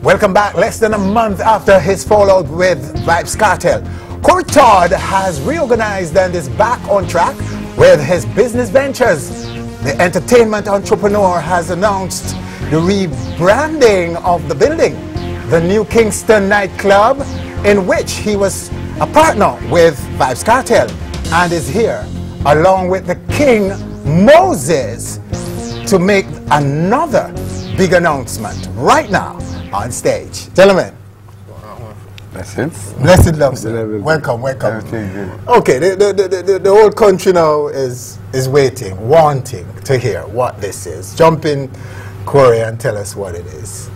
Welcome back. Less than a month after his fallout with Vybz Kartel, Corey Todd has reorganized and is back on track with his business ventures. The entertainment entrepreneur has announced the rebranding of the building, the new Kingston nightclub, in which he was a partner with Vybz Kartel, and is here along with the King Moses to make another big announcement right now on stage. Gentlemen. Blessings. Blessed love, sir. Welcome, welcome. Everything good. Okay, the whole country now is waiting, wanting to hear what this is. Jump in, Corey, and tell us what it is.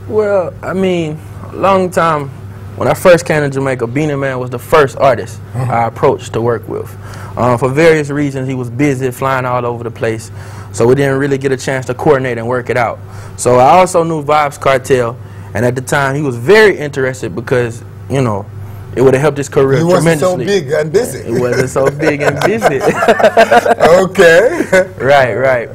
Well, I mean, a long time, when I first came to Jamaica, Beenie Man was the first artist I approached to work with. For various reasons, he was busy flying all over the place, so we didn't really get a chance to coordinate and work it out. So I also knew Vybz Kartel, and at the time he was very interested because, you know, it would have helped his career tremendously. He wasn't so big and busy. It wasn't so big and busy. Okay. Right.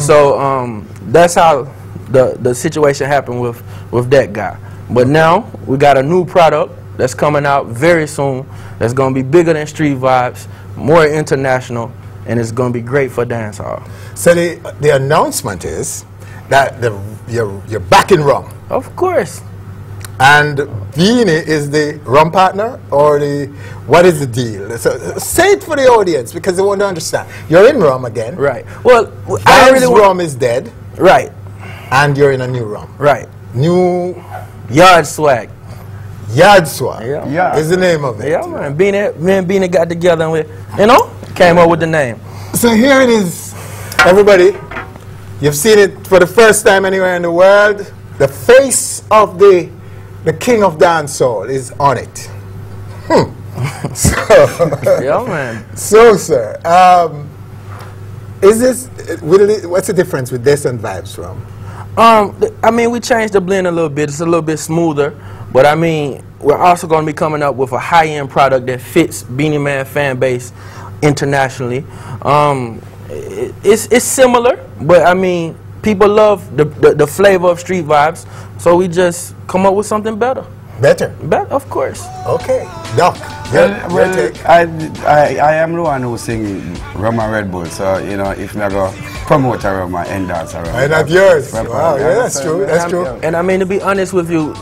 So that's how the situation happened with that guy. But now we got a new product that's coming out very soon that's going to be bigger than Street Vibes, more international, and it's going to be great for dancehall. So the announcement is that you're back in rum. Of course. And Beenie is the rum partner, or what is the deal? So say it for the audience because they want to understand. You're in rum again. Right. Well, I really rum is dead. Right. And you're in a new rum. Right. New Yard Swag. Yard Swag. Yeah. Is the name of it. Yeah, man. Me and Beenie got together and we, you know, came up with the name. So here it is, everybody. You've seen it for the first time anywhere in the world. The face of the king of dancehall is on it. So, yeah, man. So, sir, is this, what's the difference with this and Vybz rum? I mean, we changed the blend a little bit. It's a little bit smoother, but I mean, we're also going to be coming up with a high-end product that fits Beenie Man fan base internationally. It's similar, but I mean, people love the flavor of Street Vibes, so we just come up with something better. Better, of course. Okay, Doc. Well, I am the one who sing Rum and Red Bull, so you know, if I go promote a rum and endorse a rum. And not yours. Wow, yeah, that's true. That's true. And I mean, to be honest with you,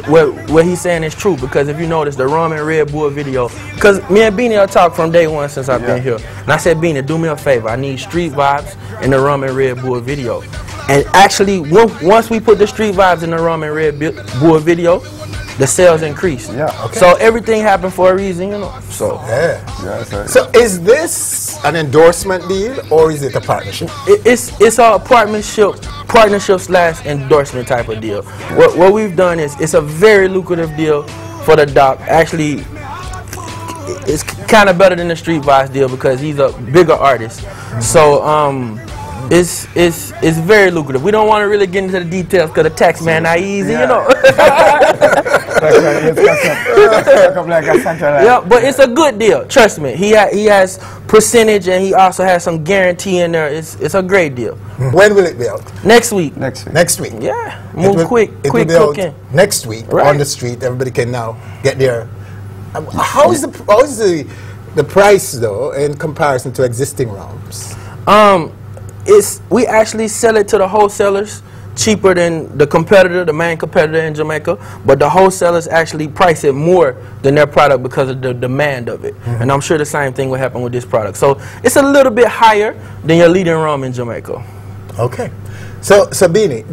what he's saying is true, because if you notice the Rum and Red Bull video, because me and Beenie are talking from day one since I've been here, and I said, Beenie, do me a favor, I need Street Vibes in the Rum and Red Bull video. And actually, once we put the Street Vibes in the Rum and Red Bull video, the sales increased. Yeah. Okay. So everything happened for a reason, you know. So So is this an endorsement deal or is it a partnership? It's a partnership / endorsement type of deal. What we've done is it's a very lucrative deal for the doc. Actually, it's kind of better than the Street Vibes deal because he's a bigger artist. So it's very lucrative. We don't want to really get into the details because the tax man not easy, you know. Yeah, but it's a good deal. Trust me. He has percentage and he also has some guarantee in there. It's a great deal. When will it be out? Next week. Next week. Yeah. Move quick cooking. Next week on the street. Everybody can now get there. How is the price though in comparison to existing rums? We actually sell it to the wholesalers cheaper than the main competitor in Jamaica, but the wholesalers actually price it more than their product because of the demand of it. And I'm sure the same thing will happen with this product. So it's a little bit higher than your leading rum in Jamaica. Okay. So Beenie,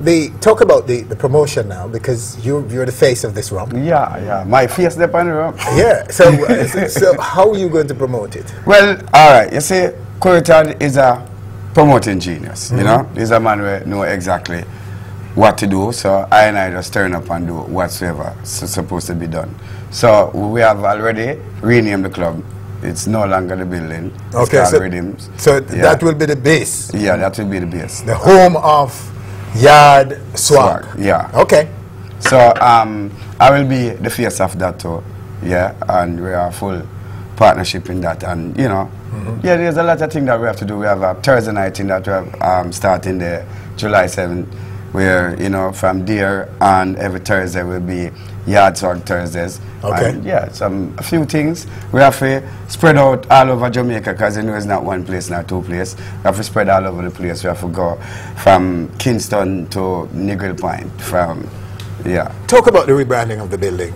they talk about the promotion now because you're the face of this rum. Yeah. My face there on the rum. Yeah. So how are you going to promote it? Well, all right. You see, Corey Todd is a promoting genius, you know. He's a man who knows exactly what to do, so I just turn up and do whatsoever is supposed to be done. So we have already renamed the club. It's no longer the building. It's called Rhythms. So that will be the base? Yeah, that will be the base. The home of Yard Swag. Yeah. Okay. So I will be the face of that too, yeah, and we are full partnership in that, and you know, yeah, there's a lot of things that we have to do. We have a Thursday night thing that we have starting the July 7th where, you know, from there on every Thursday will be Yard Swag Thursdays. Okay. And yeah, a few things. We have to spread out all over Jamaica because you know it's not one place, not two places. We have to spread all over the place. We have to go from Kingston to Nigel Point. Talk about the rebranding of the building.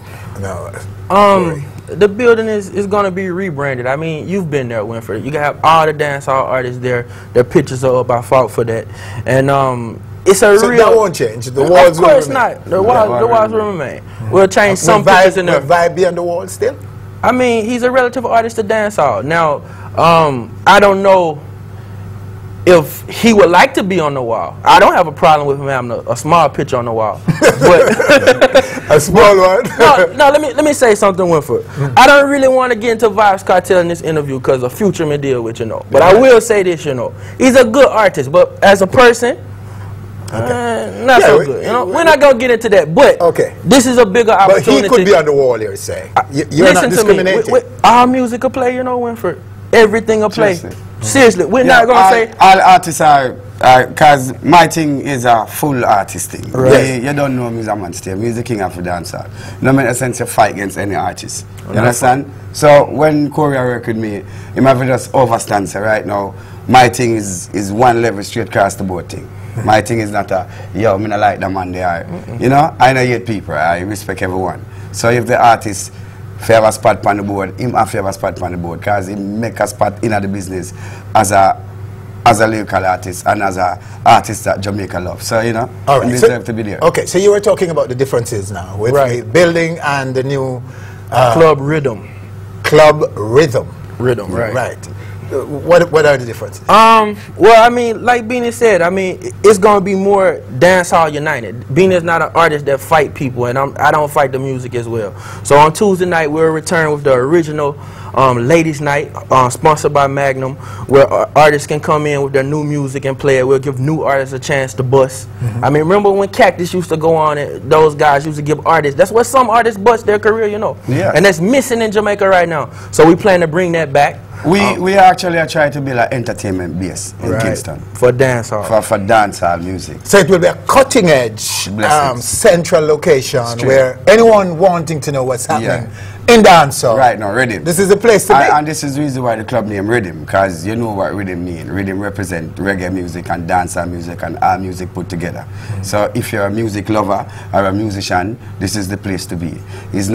The building is going to be rebranded. I mean, you've been there, Winford. You can have all the dancehall artists there. Their pictures are up. I fought for that. And it's a so real... that won't change? The walls of course not. The walls will remain. We'll change some pictures in there. Will Vibe be on the wall still? I mean, he's a relative artist to dancehall. Now, I don't know if he would like to be on the wall. I don't have a problem with him having a small picture on the wall. But a small one? no, let me say something, Winford. I don't really want to get into Vibes Cartel in this interview because of future me deal with, you know. But I will say this, you know. He's a good artist, but as a person, not so good. You know, we're not gonna get into that. But this is a bigger opportunity. But he could be on the wall, you're saying. You're not discriminating. To me. Our music will play, you know, Winford. Everything will play. Seriously, we're not gonna say all artists are. Because my thing is a full artist thing. Right. You don't know me as a man still. Me is the king of the dancer. No matter sense you fight against any artist. You understand? So when Corey work with me, he might just overstand. So right now, my thing is one level straight across the board thing. My thing is not a, yo, me not like the man they are. You know, I know hate people. I respect everyone. So if the artist have a spot on the board, him have a spot on the board because he make a spot in the business as a lyrical artist and as an artist that Jamaica loves. So, you know, all right. deserve to be there. Okay, so you were talking about the differences now with the building and the new Club Rhythm. Club Rhythm. Rhythm, right. Right. What are the differences? Well, I mean, like Beenie said, I mean, it's going to be more dancehall united. Beenie is not an artist that fight people, and I don't fight the music as well. So on Tuesday night, we'll return with the original Ladies Night, sponsored by Magnum, where artists can come in with their new music and play it. We'll give new artists a chance to bust. I mean, remember when Cactus used to go on and those guys used to give artists, that's what some artists bust their career, you know. Yeah. And that's missing in Jamaica right now. So we plan to bring that back. We actually are trying to build an entertainment base in Kingston. For dancehall. For dancehall music. So it will be a cutting edge central location where anyone wanting to know what's happening in dancehall. Right now, Rhythm. This is the place to be. And this is the reason why the club name Rhythm, because you know what Rhythm means. Rhythm represent reggae music and dancehall music and all music put together. So if you're a music lover or a musician, this is the place to be. It's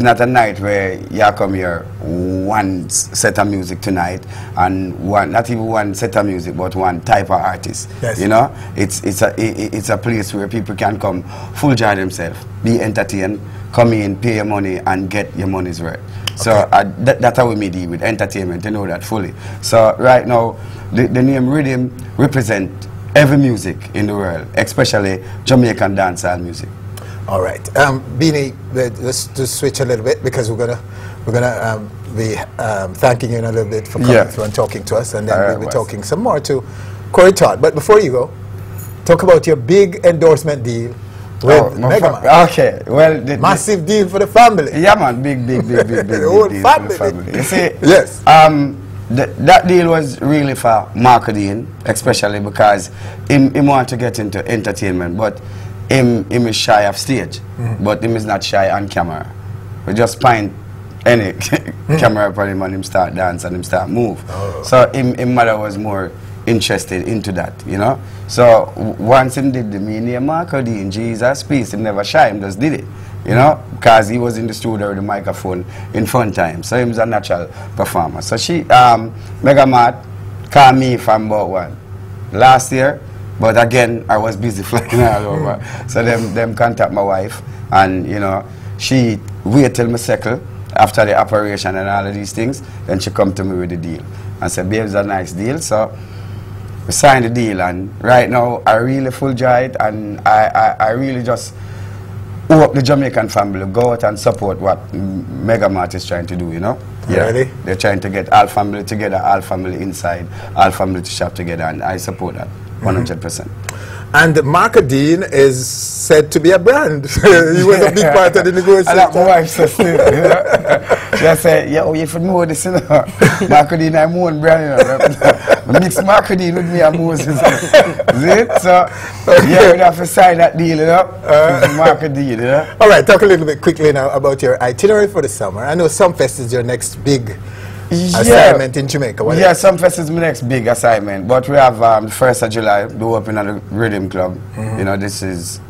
not a night where you come here one set of music tonight and not even one set of music but one type of artist. Yes. You know, it's a place where people can come full joy themselves, be entertained, come in, pay your money and get your money's worth. So that's how we deal with entertainment, you know that fully. So right now the name Rhythm represent every music in the world, especially Jamaican dancehall music. All right, Beenie, let's just switch a little bit because we're gonna be thanking you in a little bit for coming through and talking to us, and then we'll be talking some more to Corey Todd. But before you go, talk about your big endorsement deal with Mega Man. Okay, well, massive deal for the family. Yeah, man, big deal for the family. You see, yes. That deal was really for marketing, especially because him want to get into entertainment, but him is shy of stage, but him is not shy on camera. We just find any camera upon him and him start dance and him start move. So him mother was more interested into that, you know. So once him did the media marketing, Jesus peace, him never shy, him just did it, you know, because he was in the studio with the microphone in front time. So him's a natural performer. So she, Mega Mart called me from about last year. But again, I was busy flying all over. So them contact my wife, and you know, she wait till me settle after the operation and all of these things. Then she come to me with the deal and said, "Babe, it's a nice deal." So we signed the deal, and right now I really full joy it, and I really just hope the Jamaican family go out and support what Mega Mart is trying to do. You know. Yeah, really? They're trying to get all family together, all family inside, all family to shop together, and I support that 100%. And Marcadine is said to be a brand. He was a big part of the negotiation. I like my wife says She said, yo, you should know this, you know. Macadine and Moon brand, you know. Mix Macadine with me and Moses. See? So, yeah, we have to sign that deal, you know. Macadine, you know. All right, talk a little bit quickly now about your itinerary for the summer. I know Sumfest is your next big assignment in Jamaica. What Yeah, Sumfest is my next big assignment. But we have the 1st of July, do open at the Rhythm Club. You know, this is,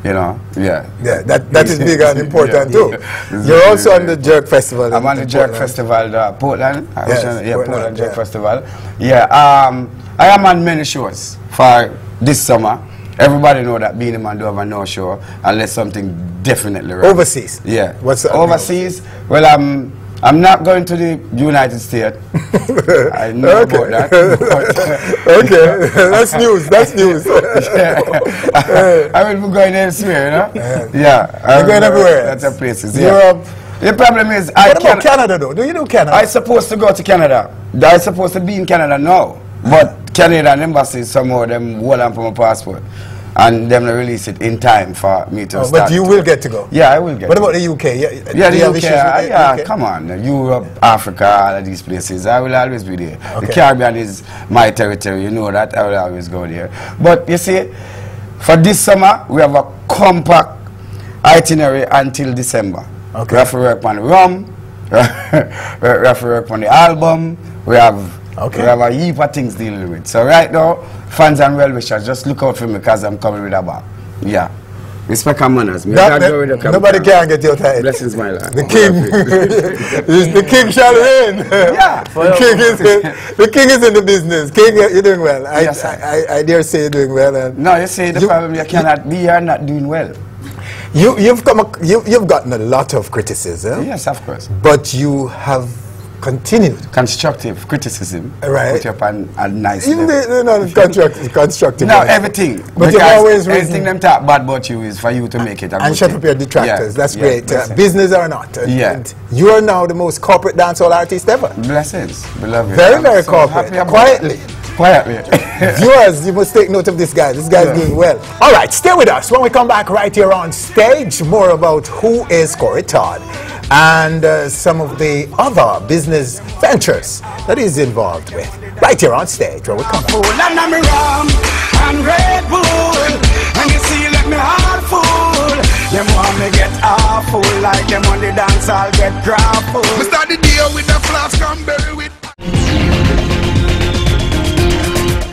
you know, yeah. Yeah, that is big and important too. You're also on the Jerk Festival. I'm on the Jerk Festival, Portland. Yes, Portland Jerk Festival. Yeah, I am on many shows for this summer. Everybody know that Beenie Man don't have a no show unless something definitely right. Overseas? Yeah. What's that? Overseas? Well, I'm not going to the United States. I know about that. Okay, that's news. That's news. I will be going elsewhere, you know? Yeah. You're going everywhere. That's a places. Yeah. Europe. The problem is, what about Canada though? Do you know Canada? I'm supposed to go to Canada. I'm supposed to be in Canada now. But Canadian embassy, somehow, them hold on for my passport. And them release it in time for me to start. But you will get to go? Yeah, I will get What about the UK? Yeah, the UK, yeah, come on. Europe, Africa, all of these places, I will always be there. Okay. The Caribbean is my territory, you know that, I will always go there. But you see, for this summer, we have a compact itinerary until December. Okay. We have to work on the rum, we have to work on the album, we have a heap of things dealing with. So right now, fans and well-wishers, just look out for me because I'm coming with a bag. Yeah. Respect and manners. Nobody can get you out of it. Blessings, my lord. The king. The king shall reign. Yeah. The king is in the business. King, you're doing well. Yes, I dare say you're doing well. And no, you see, the problem, you cannot be here not doing well. You've gotten a lot of criticism. Yes, of course. But you have continued. Constructive criticism. Right. Put you up on a nice even level. constructive. No, everything. But you've always everything them talk bad about you is for you to make it a and good shut thing. up your detractors. Yeah. That's great. Business or not. And you are now the most corporate dancehall artist ever. Blessings. Beloved. Very, very so corporate. Quietly. Viewers, you must take note of this guy. This guy's doing well. All right, stay with us. When we come back right here on stage, more about who is Corey Todd and some of the other business ventures that he's involved with. Right here on stage, where we come back. And Red Bull, and you see, let me heart full. Them want me get awful, like them on the dance, I'll get grappled. We start the deal with the flask and berry with.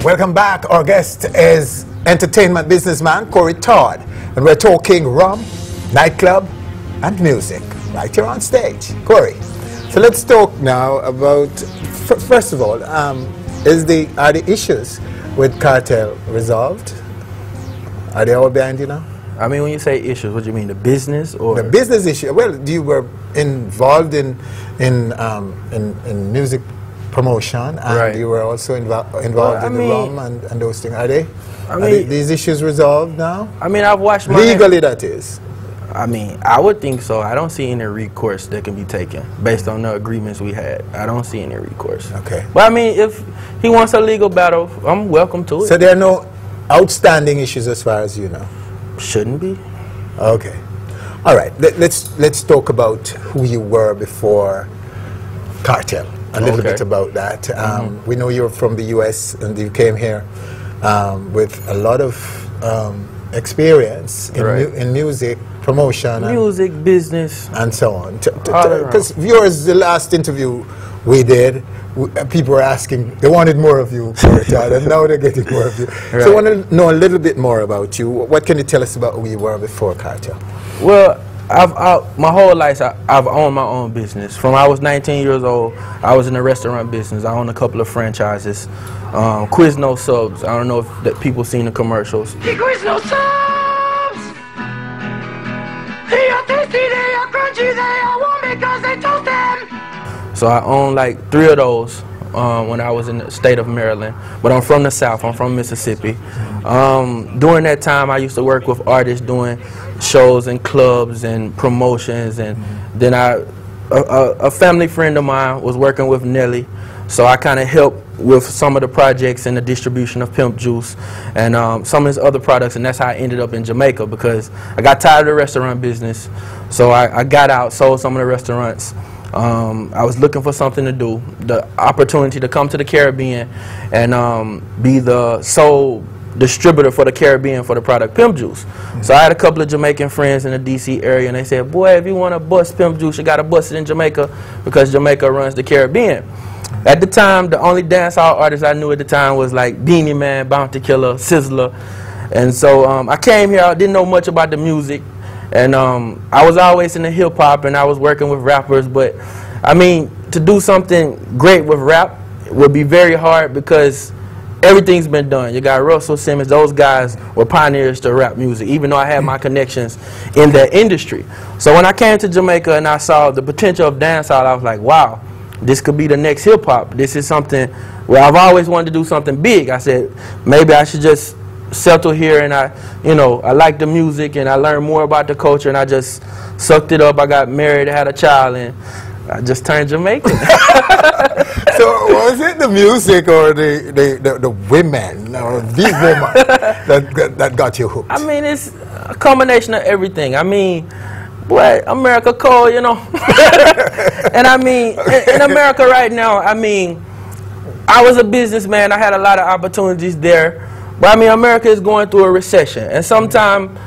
Welcome back. Our guest is entertainment businessman Corey Todd, and we're talking rum, nightclub, and music right here on stage. Corey, so let's talk now about, first of all, are the issues with cartel resolved? Are they all behind you now? I mean, when you say issues, what do you mean, the business or the business issue? Well, you were involved in music promotion, and you were also involved in the rum and those things. Are these issues resolved now? I mean, I've watched legally, that is. I mean, I would think so. I don't see any recourse that can be taken based on the agreements we had. I don't see any recourse. Okay. But I mean, if he wants a legal battle, I'm welcome to it. So there are no outstanding issues as far as you know? Shouldn't be. Okay. All right. Let's talk about who you were before cartel. A little bit about that. We know you're from the U.S. and you came here with a lot of experience in music promotion, music business, and so on. Because viewers, the last interview we did, people were asking, they wanted more of you, Todd, and now they're getting more of you. So I want to know a little bit more about you. What can you tell us about who you were before cartel? Well, my whole life, I've owned my own business. From I was 19 years old, I was in the restaurant business. I owned a couple of franchises. Quizno Subs. I don't know if that people seen the commercials. The Quizno Subs! They are tasty, they are crunchy, they are warm because they toast them. So I owned like 3 of those when I was in the state of Maryland. But I'm from the South. I'm from Mississippi. During that time, I used to work with artists doing shows and clubs and promotions, and then a family friend of mine was working with Nelly, so I kind of helped with some of the projects and the distribution of Pimp Juice and some of his other products, and that's how I ended up in Jamaica, because I got tired of the restaurant business, so I got out, sold some of the restaurants, I was looking for something to do, the opportunity to come to the Caribbean and be the sole distributor for the Caribbean for the product Pimp Juice. So I had a couple of Jamaican friends in the DC area, and they said, boy, if you want to bust Pimp Juice, you got to bust it in Jamaica because Jamaica runs the Caribbean. At the time, the only dancehall artist I knew at the time was like Beenie Man, Bounty Killer, Sizzler. And so I came here, I didn't know much about the music, and I was always in the hip hop and I was working with rappers, but I mean, to do something great with rap would be very hard because everything's been done. You got Russell Simmons, those guys were pioneers to rap music, even though I had my connections in that industry. So when I came to Jamaica and I saw the potential of dancehall, I was like, wow, this could be the next hip hop. This is something where I've always wanted to do something big. I said, maybe I should just settle here, and I like the music and I learned more about the culture, and I just sucked it up. I got married, I had a child, and I just turned Jamaican. So was it the music or the women or the women that got you hooked? I mean, it's a combination of everything. I mean, boy, America cold, you know. And I mean, in America right now, I mean, I was a businessman. I had a lot of opportunities there. But I mean, America is going through a recession. And sometimes,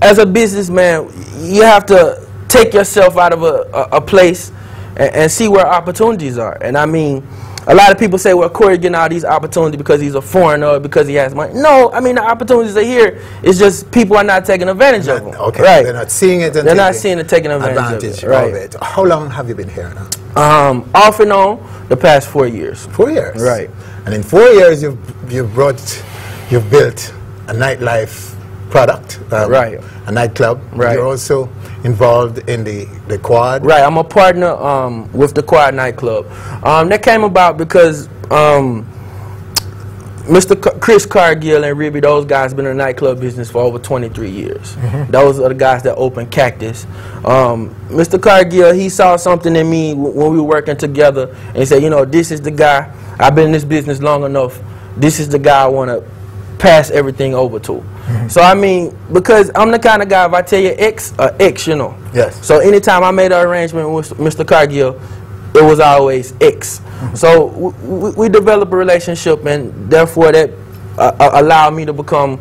as a businessman, you have to take yourself out of a place and see where opportunities are. And I mean, a lot of people say, well, Corey getting all these opportunities because he's a foreigner or because he has money. No, I mean, the opportunities are here. It's just people are not taking advantage of them. Okay, right. They're not seeing it. They're not seeing it, taking advantage of it. Right. Of it. How long have you been here now? Off and on, the past 4 years. 4 years. Right. And in 4 years, you've built a nightlife product. Right. A nightclub. Right. You're also involved in the Quad. Right. I'm a partner with the Quad nightclub. That came about because Mr. Chris Cargill and Ribby, those guys been in the nightclub business for over 23 years. Those are the guys that opened Cactus. Mr. Cargill, he saw something in me when we were working together, and he said, you know, this is the guy. I've been in this business long enough. This is the guy I want to pass everything over to. So I mean, because I'm the kind of guy, if I tell you X, X, you know. Yes. So anytime I made an arrangement with Mr. Cargill, it was always X. So we developed a relationship, and therefore that allowed me to become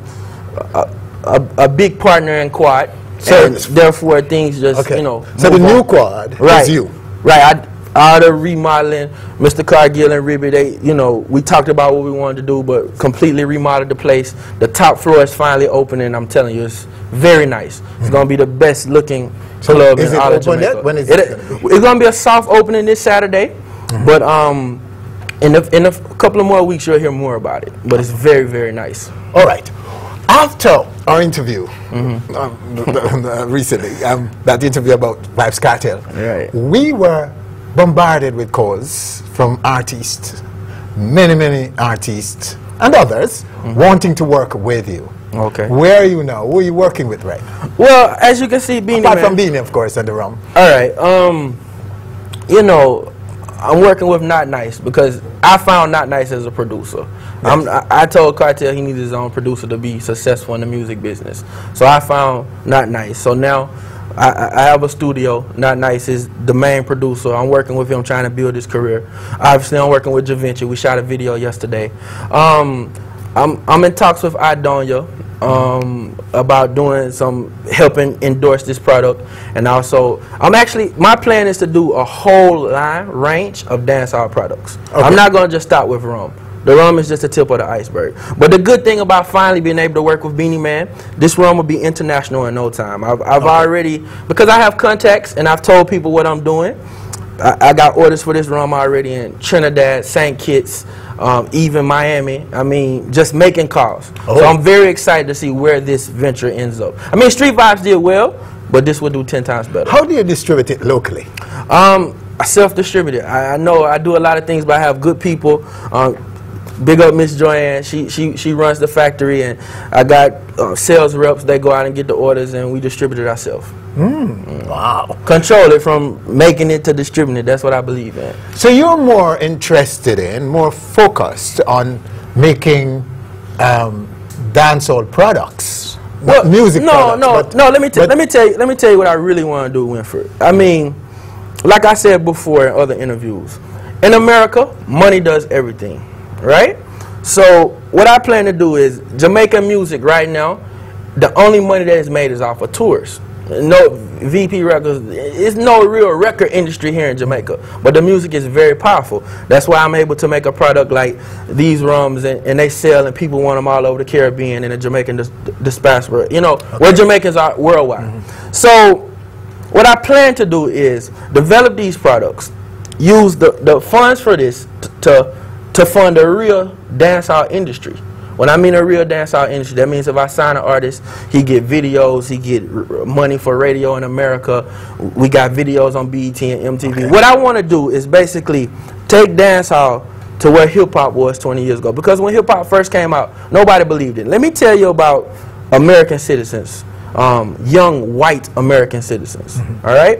a big partner in Quad. So and therefore things just, you know. So the new Quad is you. Right. All the remodeling, Mr. Cargill and Ribby, they, you know, we talked about what we wanted to do, but completely remodeled the place. The top floor is finally opening. I'm telling you, it's very nice. It's going to be the best looking club in all of Jamaica. When is it going to be? It's going to be a soft opening this Saturday, but in a couple of more weeks you'll hear more about it. But it's very, very nice. All right. After our interview recently, that interview about Vybz Kartel, right, we were bombarded with calls from artists, many artists and others wanting to work with you. Okay. Where are you now? Who are you working with right now? Well, as you can see, Beenie apart from Beenie, of course, and the rum. All right. You know, I'm working with Not Nice because I found Not Nice as a producer. Yes. I told Kartel he needed his own producer to be successful in the music business. So I found Not Nice. So now I have a studio. Not Nice is the main producer. I'm working with him trying to build his career. Obviously, I'm working with Javinci. We shot a video yesterday. I'm in talks with Idonia about doing some, helping endorse this product. And also, my plan is to do a whole range of dancehall products. Okay. I'm not going to just stop with rum. The rum is just the tip of the iceberg. But the good thing about finally being able to work with Beenie Man, this rum will be international in no time. I've already, because I have contacts and I've told people what I'm doing, I got orders for this rum already in Trinidad, St. Kitts, even Miami. I mean, just making calls. So I'm very excited to see where this venture ends up. I mean, Street Vibes did well, but this will do 10 times better. How do you distribute it locally? I self-distribute it. I know I do a lot of things, but I have good people. Big up Miss Joanne. She runs the factory, and I got sales reps. They go out and get the orders, and we distribute it ourselves. Wow. Control it from making it to distributing it. That's what I believe in. So you're more interested in, more focused on making dancehall products, not music products. No. Let me tell you what I really want to do, Winford. I mean, like I said before in other interviews, in America, money does everything, right? So what I plan to do is Jamaican music right now, the only money that is made is off of tours. No VP records, it's no real record industry here in Jamaica, but the music is very powerful. That's why I'm able to make a product like these rums, and they sell and people want them all over the Caribbean and the Jamaican diaspora, you know, where Jamaicans are worldwide. So what I plan to do is develop these products, use the funds for this to fund a real dancehall industry. When I mean a real dancehall industry, that means if I sign an artist, he get videos, he get money for radio in America. We got videos on BET and MTV. Okay. What I want to do is basically take dancehall to where hip-hop was 20 years ago. Because when hip-hop first came out, nobody believed it. Let me tell you about American citizens, young white American citizens, all right?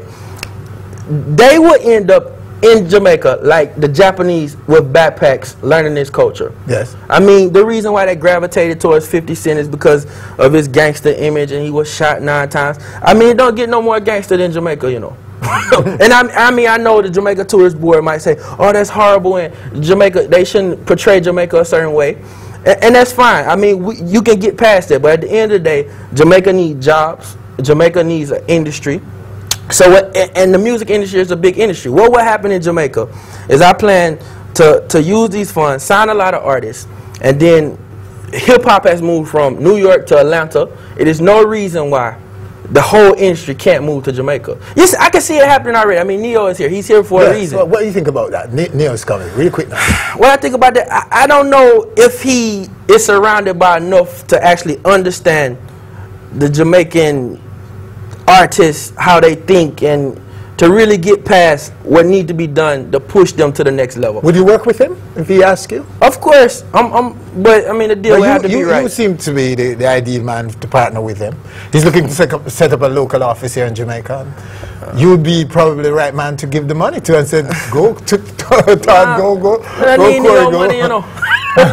They would end up in Jamaica like the Japanese with backpacks learning this culture. Yes. I mean, the reason why they gravitated towards 50 Cent is because of his gangster image, and he was shot 9 times. I mean, it don't get no more gangster than Jamaica, you know. And I mean, I know the Jamaica Tourist Board might say, oh, that's horrible, and Jamaica, they shouldn't portray Jamaica a certain way. And that's fine. I mean, you can get past it, but at the end of the day, Jamaica needs jobs. Jamaica needs an industry. So, and the music industry is a big industry. What will happen in Jamaica is I plan to use these funds, sign a lot of artists, and then hip-hop has moved from New York to Atlanta. It is no reason why the whole industry can't move to Jamaica. Yes, I can see it happening already. I mean, Neo is here. He's here for a reason. So what do you think about that? Neo's coming. Real quick now. What I think about that, I don't know if he is surrounded by enough to actually understand the Jamaican artists, how they think, and to really get past what needs to be done to push them to the next level. Would you work with him if he asked you? Of course. But I mean, the deal would have to be right. You seem to be the ideal man to partner with him. He's looking to set up a local office here in Jamaica. You would be probably the right man to give the money to and say, go to Todd, go. I need no money, you know. We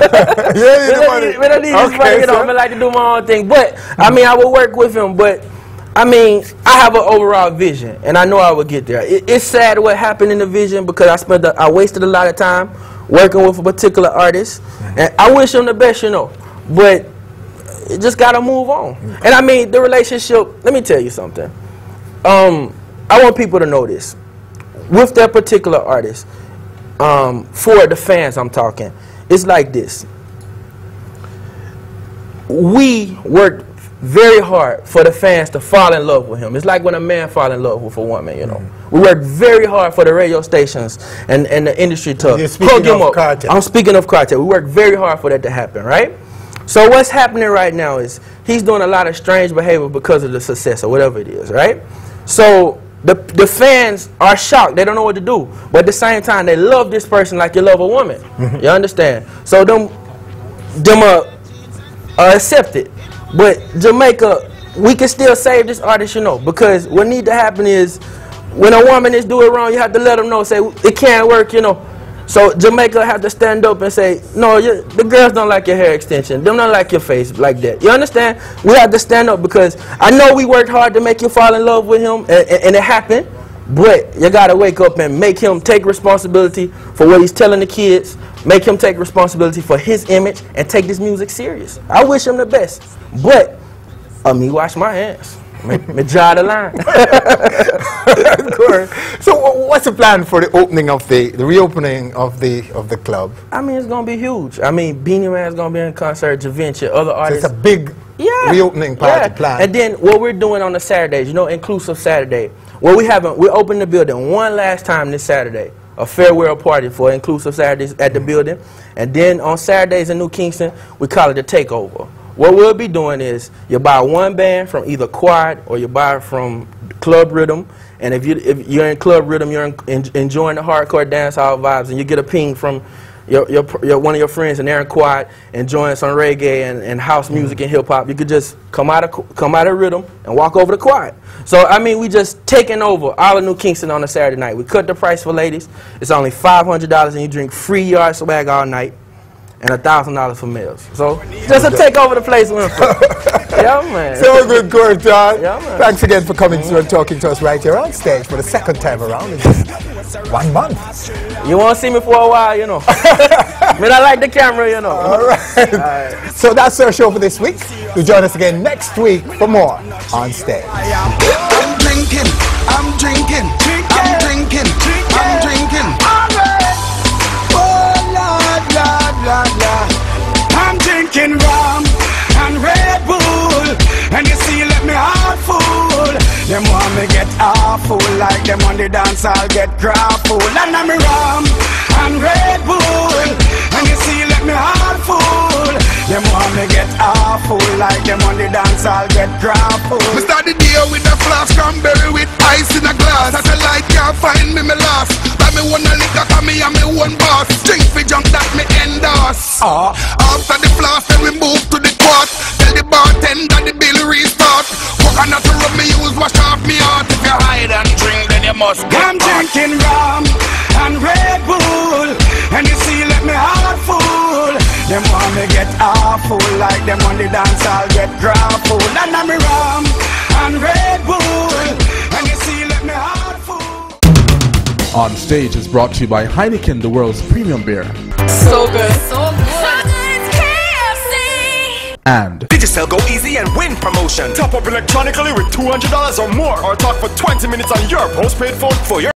don't need this money, you know. I like to do my own thing. But, I mean, I will work with him, but I mean, I have an overall vision, and I know I will get there. It's sad what happened in the vision because I wasted a lot of time working with a particular artist, and I wish him the best, you know. But it just gotta move on. And I mean, the relationship. Let me tell you something. I want people to know this with that particular artist. For the fans, I'm talking. It's like this. We worked very hard for the fans to fall in love with him. It's like when a man fall in love with a woman, you know. We work very hard for the radio stations and the industry to plug him up. Cartel. I'm speaking of Cartel. We work very hard for that to happen, right? So what's happening right now is he's doing a lot of strange behavior because of the success or whatever it is, right? So the fans are shocked. They don't know what to do. But at the same time, they love this person like you love a woman. You understand? So them accepted. But Jamaica, we can still save this artist, you know, because what needs to happen is when a woman is doing wrong, you have to let them know, say, it can't work, you know. So Jamaica have to stand up and say, no, the girls don't like your hair extension. Them don't like your face like that. You understand? We have to stand up because I know we worked hard to make you fall in love with him, and it happened. But you got to wake up and make him take responsibility for what he's telling the kids. Make him take responsibility for his image and take this music serious. I wish him the best. But, me wash my hands. Me draw the line. Of course. So what's the plan for the opening of the reopening of the club? I mean, it's going to be huge. I mean, Beenie Man's going to be in concert, Javinci, other artists. So it's a big reopening party plan. And then what we're doing on the Saturdays, you know, Inclusive Saturday. Well, we're opening the building one last time this Saturday. A farewell party for Inclusive Saturdays at the building. And then on Saturdays in New Kingston, we call it the Takeover. What we'll be doing is you buy one band from either Quad or you buy it from Club Rhythm. And if you're in Club Rhythm, you're enjoying the hardcore dancehall vibes, and you get a ping from one of your friends in there in Quad enjoying some reggae and house music and hip hop. You could just come out of Rhythm and walk over to Quad. So I mean, we just taking over all of New Kingston on a Saturday night. We cut the price for ladies. It's only $500, and you drink free yard swag all night. and $1,000 for males. So just to take over the place, Winfield. Yeah, man. So good, Court Todd. Yeah, man. Thanks again for coming through and talking to us right here on stage for the second time around in just 1 month. You won't see me for a while, you know. Me not like the camera, you know. All right. So that's our show for this week. You'll join us again next week for more on stage. I'm drinking, I'm drinking, I'm drinking, I'm drinking. Oh Lord, Lord, Lord, Lord. I'm drinking rum and Red Bull, and you see, let me heart full. Them want me get awful, like them on the dance I'll get grappled. And I'm rum and Red Bull, and you see, let me heart full. Them want me get awful, like them on the dance I'll get grappled. We start the day with a flask, cranberry with ice in a glass. I say like can't find me, me lost. Buy me one a liquor, cause me and me one boss. Drink for junk that me endorse. After the flask, then we move to the quart. Tell the bartender the bill restart. Coconut rub me use, wash off me heart. If you hide and drink, then you must get I'm drinking rum and Red Bull, and you see, let me heart full. Them want me get awful, like them on the dance I'll get grappled. And I'm rum and Red Bull, and you see, let me heart full. On Stage is brought to you by Heineken, the world's premium beer. So good. So good. And Digicel Go Easy and Win promotion. Top up electronically with $200 or more, or talk for 20 minutes on your postpaid phone for your